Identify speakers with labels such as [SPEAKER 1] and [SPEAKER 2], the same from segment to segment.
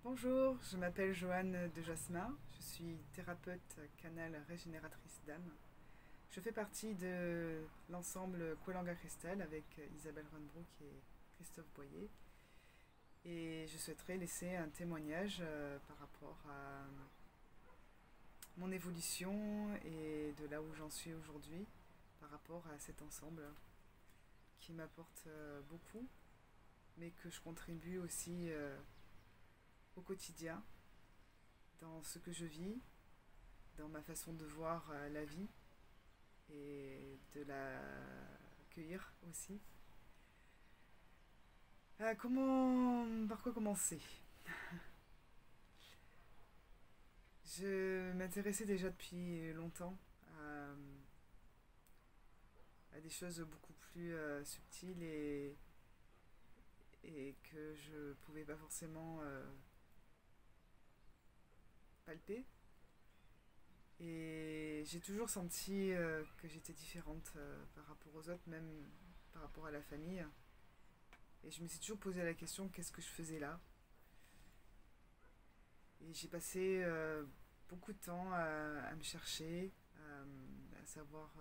[SPEAKER 1] Bonjour, je m'appelle Joanne de Jasmin, je suis thérapeute canal régénératrice d'âme. Je fais partie de l'ensemble Kwelanga Cristal avec Isabelle Runbrook et Christophe Boyer. Et je souhaiterais laisser un témoignage par rapport à mon évolution et de là où j'en suis aujourd'hui par rapport à cet ensemble qui m'apporte beaucoup, mais que je contribue aussi au quotidien, dans ce que je vis, dans ma façon de voir la vie et de la cueillir aussi. Par quoi commencer? Je m'intéressais déjà depuis longtemps à des choses beaucoup plus subtiles et que je pouvais pas forcément palper. Et j'ai toujours senti que j'étais différente par rapport aux autres, même par rapport à la famille. Et je me suis toujours posé la question, qu'est-ce que je faisais là? Et j'ai passé beaucoup de temps à me chercher, à savoir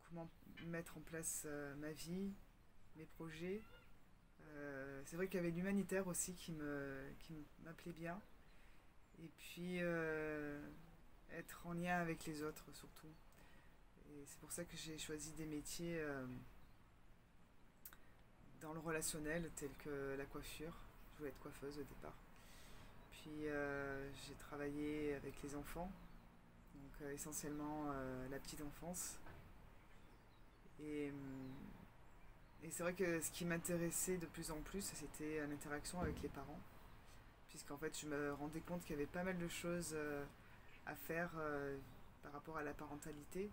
[SPEAKER 1] comment mettre en place ma vie, mes projets. C'est vrai qu'il y avait l'humanitaire aussi qui m'appelait bien. Et puis être en lien avec les autres surtout. Et c'est pour ça que j'ai choisi des métiers dans le relationnel tels que la coiffure. Je voulais être coiffeuse au départ. Puis j'ai travaillé avec les enfants, donc essentiellement la petite enfance. Et, et c'est vrai que ce qui m'intéressait de plus en plus, c'était l'interaction avec les parents. Puisqu'en fait, je me rendais compte qu'il y avait pas mal de choses à faire par rapport à la parentalité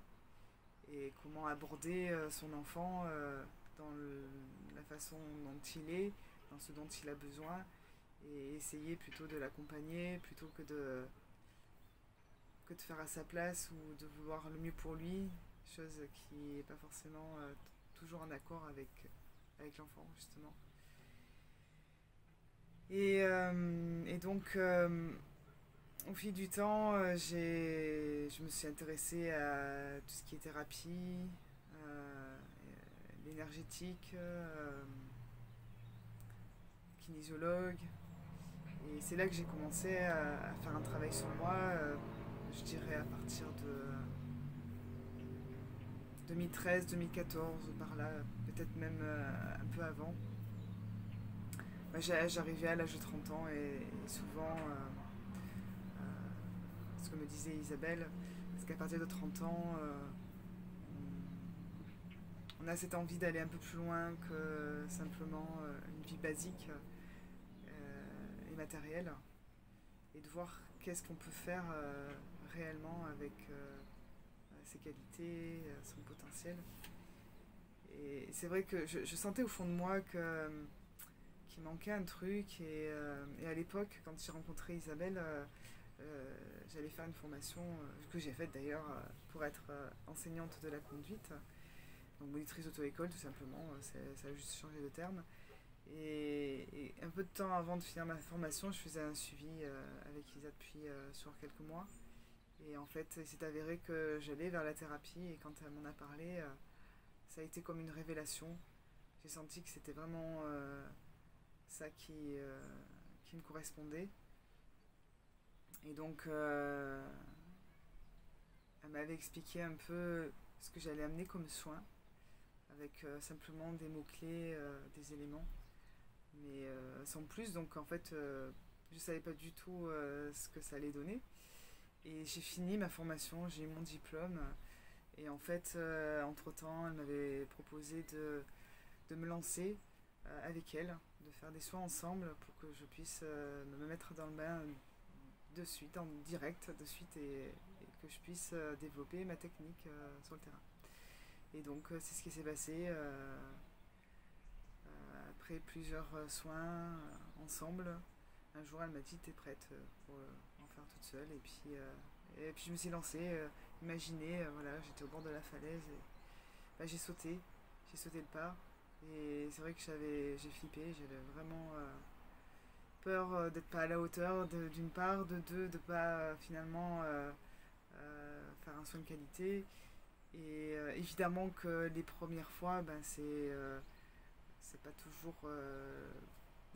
[SPEAKER 1] et comment aborder son enfant dans la façon dont il est, dans ce dont il a besoin, et essayer plutôt de l'accompagner plutôt que de faire à sa place ou de vouloir le mieux pour lui, chose qui n'est pas forcément toujours en accord avec l'enfant justement. Et donc au fil du temps, je me suis intéressée à tout ce qui est thérapie, l'énergétique, kinésiologue. Et c'est là que j'ai commencé à faire un travail sur moi, je dirais à partir de 2013-2014, par là, peut-être même un peu avant. J'arrivais à l'âge de 30 ans et souvent, ce que me disait Isabelle, parce qu'à partir de 30 ans, on a cette envie d'aller un peu plus loin que simplement une vie basique et matérielle, et de voir qu'est-ce qu'on peut faire réellement avec ses qualités, son potentiel. Et c'est vrai que je sentais au fond de moi qu'il manquait un truc, et à l'époque, quand j'ai rencontré Isabelle, j'allais faire une formation que j'ai faite d'ailleurs pour être enseignante de la conduite, donc monitrice d'auto-école tout simplement, ça a juste changé de terme. Et un peu de temps avant de finir ma formation, je faisais un suivi avec Isa depuis sur quelques mois. Et en fait, il s'est avéré que j'allais vers la thérapie, et quand elle m'en a parlé, ça a été comme une révélation. J'ai senti que c'était vraiment ça qui me correspondait. Et donc, elle m'avait expliqué un peu ce que j'allais amener comme soin, avec simplement des mots-clés, des éléments, mais sans plus. Donc, en fait, je ne savais pas du tout ce que ça allait donner. Et j'ai fini ma formation, j'ai eu mon diplôme. Et en fait, entre-temps, elle m'avait proposé de me lancer avec elle, de faire des soins ensemble pour que je puisse me mettre dans le bain de suite, en direct de suite, et que je puisse développer ma technique sur le terrain. Et donc c'est ce qui s'est passé après plusieurs soins ensemble. Un jour elle m'a dit t'es prête pour en faire toute seule, et puis je me suis lancée, imaginez, voilà, j'étais au bord de la falaise, et bah, j'ai sauté le pas, et c'est vrai que j'ai flippé, j'avais vraiment peur d'être pas à la hauteur d'une part, de deux, de pas finalement faire un soin de qualité. Et évidemment que les premières fois, ben, c'est pas toujours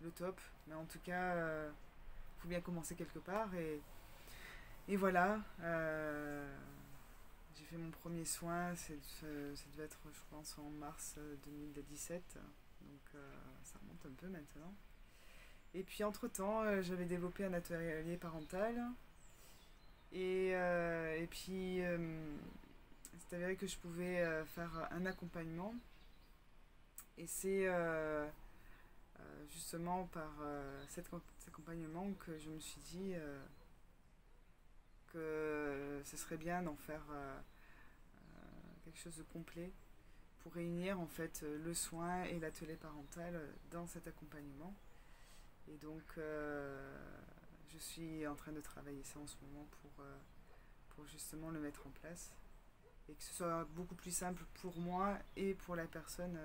[SPEAKER 1] le top, mais en tout cas, faut bien commencer quelque part. Et voilà, j'ai fait mon premier soin, ça devait être, je pense, en mars 2017, donc ça remonte un peu maintenant. Et puis entre-temps, j'avais développé un atelier parental, et puis c'est avéré que je pouvais faire un accompagnement, et c'est justement par cet accompagnement que je me suis dit que ce serait bien d'en faire quelque chose de complet pour réunir en fait le soin et l'atelier parental dans cet accompagnement. Et donc je suis en train de travailler ça en ce moment pour justement le mettre en place et que ce soit beaucoup plus simple pour moi et pour la personne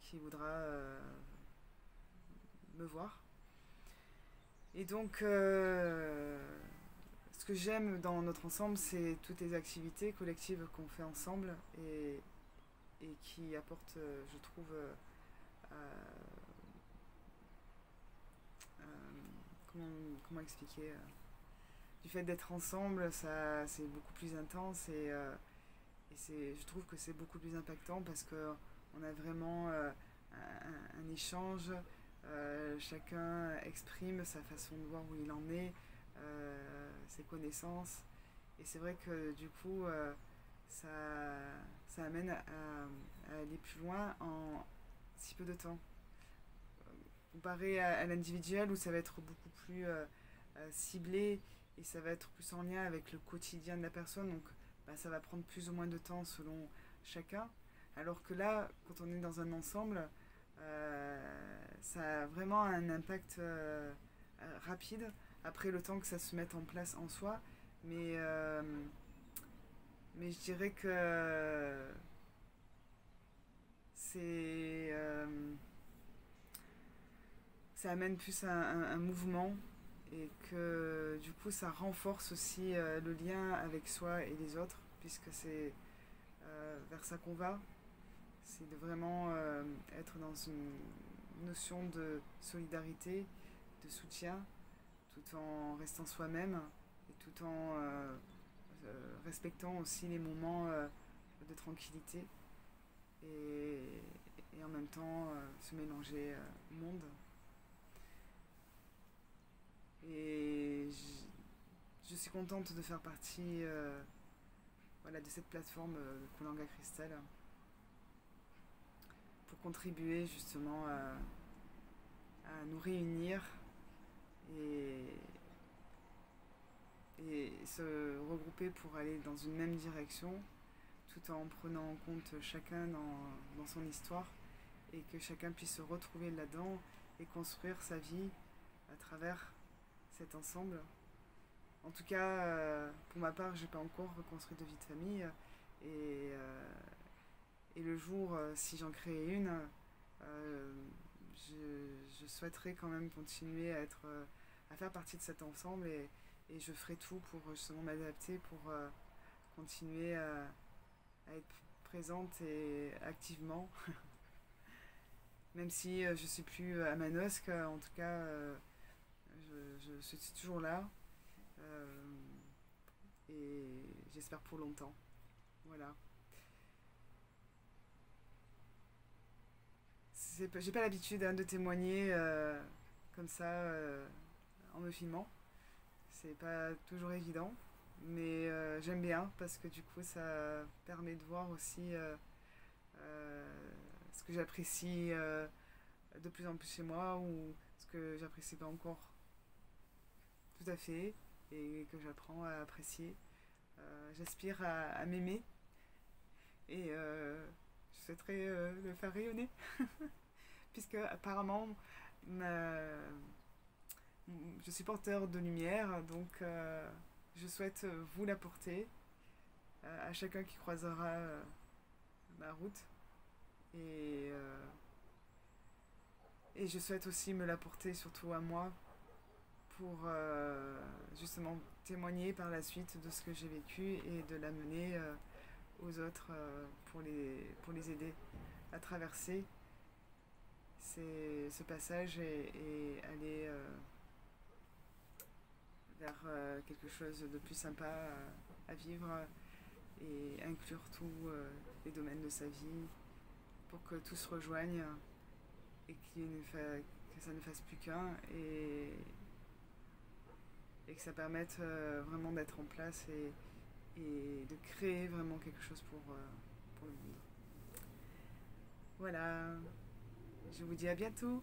[SPEAKER 1] qui voudra me voir. Et donc ce que j'aime dans notre ensemble, c'est toutes les activités collectives qu'on fait ensemble et qui apportent, je trouve, euh, comment, comment expliquer du fait d'être ensemble, ça, c'est beaucoup plus intense et je trouve que c'est beaucoup plus impactant parce qu'on a vraiment un échange, chacun exprime sa façon de voir où il en est, ses connaissances. Et c'est vrai que du coup, ça, ça amène à aller plus loin en si peu de temps. Comparé à l'individuel où ça va être beaucoup plus ciblé et ça va être plus en lien avec le quotidien de la personne. Donc bah, ça va prendre plus ou moins de temps selon chacun. Alors que là, quand on est dans un ensemble, ça a vraiment un impact rapide après le temps que ça se mette en place en soi. Mais, euh, mais je dirais que c'est ça amène plus un mouvement et que du coup ça renforce aussi le lien avec soi et les autres puisque c'est vers ça qu'on va. C'est de vraiment être dans une notion de solidarité, de soutien, tout en restant soi-même et tout en respectant aussi les moments de tranquillité et, et en même temps se mélanger au monde. Et je suis contente de faire partie voilà, de cette plateforme Kulanga Crystal pour contribuer justement à nous réunir et, et se regrouper pour aller dans une même direction tout en prenant en compte chacun dans son histoire et que chacun puisse se retrouver là-dedans et construire sa vie à travers cet ensemble. En tout cas, pour ma part, j'ai pas encore reconstruit de vie de famille et, euh, et le jour, si j'en crée une, je souhaiterais quand même continuer à faire partie de cet ensemble et je ferai tout pour justement m'adapter pour continuer à être présente et activement. Même si je suis plus à Manosque, en tout cas, je suis toujours là et j'espère pour longtemps. Voilà. J'ai pas l'habitude hein, de témoigner comme ça en me filmant. C'est pas toujours évident, mais j'aime bien parce que du coup ça permet de voir aussi ce que j'apprécie de plus en plus chez moi ou ce que j'apprécie pas encore tout à fait et que j'apprends à apprécier. J'aspire à m'aimer et je souhaiterais le faire rayonner puisque apparemment ma- je suis porteur de lumière donc je souhaite vous l'apporter à chacun qui croisera ma route et, euh, et je souhaite aussi me l'apporter surtout à moi pour justement témoigner par la suite de ce que j'ai vécu et de l'amener aux autres pour les aider à traverser ce passage et aller vers quelque chose de plus sympa à vivre et inclure tous les domaines de sa vie pour que tout se rejoigne et que ça ne fasse plus qu'un et que ça permette vraiment d'être en place et de créer vraiment quelque chose pour le monde. Voilà, je vous dis à bientôt.